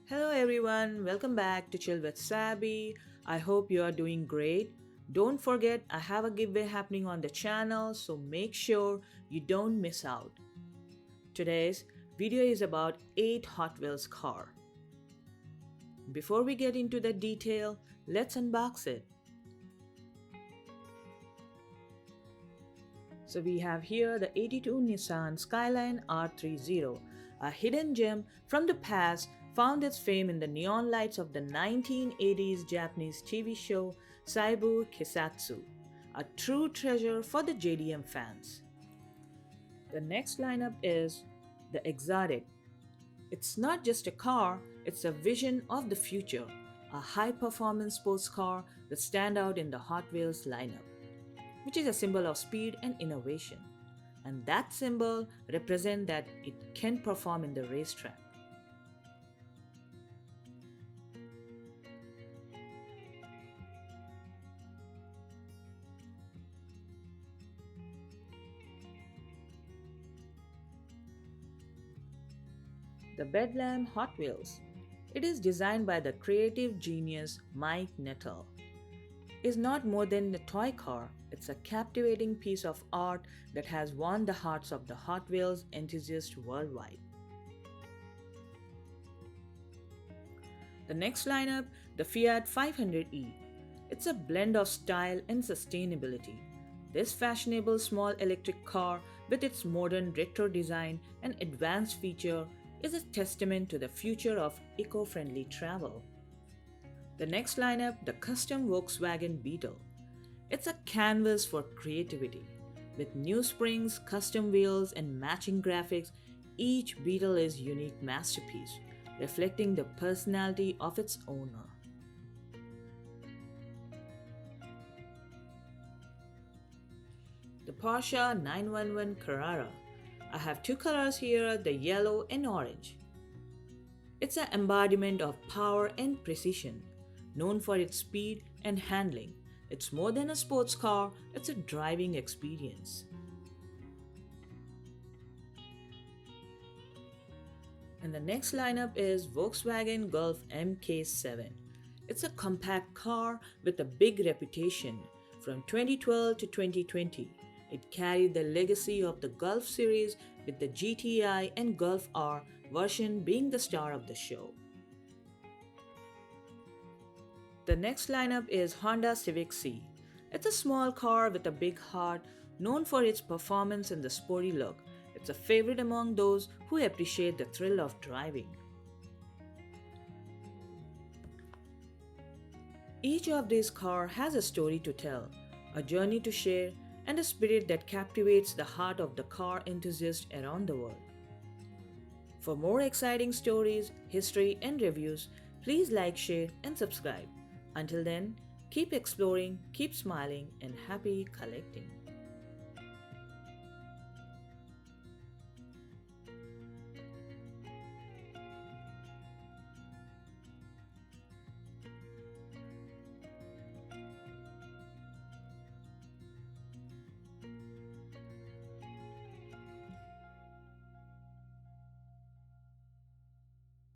Hello everyone, welcome back to Chill with Sabby. I hope you are doing great. Don't forget, I have a giveaway happening on the channel, so make sure you don't miss out. Today's video is about 8 Hot Wheels car. Before we get into the detail, let's unbox it. So we have here the 82 Nissan Skyline R30, a hidden gem from the past, found its fame in the neon lights of the 1980s Japanese TV show Saibu Kisatsu, a true treasure for the JDM fans. The next lineup is the Exotic. It's not just a car, it's a vision of the future, a high-performance sports car that stand out in the Hot Wheels lineup, which is a symbol of speed and innovation. And that symbol represents that it can perform in the racetrack. The Bedlam Hot Wheels. It is designed by the creative genius Mike Nettle. Is not more than a toy car, it's a captivating piece of art that has won the hearts of the Hot Wheels enthusiasts worldwide. The next lineup, the Fiat 500e. It's a blend of style and sustainability. This fashionable small electric car, with its modern retro design and advanced feature, is a testament to the future of eco-friendly travel. The next lineup, the custom Volkswagen Beetle. It's a canvas for creativity. With new springs, custom wheels, and matching graphics, each Beetle is a unique masterpiece, reflecting the personality of its owner. The Porsche 911 Carrera. I have two colors here, the yellow and orange. It's an embodiment of power and precision, known for its speed and handling. It's more than a sports car, it's a driving experience. And the next lineup is Volkswagen Golf MK7. It's a compact car with a big reputation. From 2012 to 2020, it carried the legacy of the Golf series, with the GTI and Golf R version being the star of the show. The next lineup is Honda Civic Si. It's a small car with a big heart, known for its performance and the sporty look. It's a favorite among those who appreciate the thrill of driving. Each of these cars has a story to tell, a journey to share, and a spirit that captivates the heart of the car enthusiasts around the world. For more exciting stories, history, and reviews, please like, share, and subscribe. Until then, keep exploring, keep smiling, and happy collecting.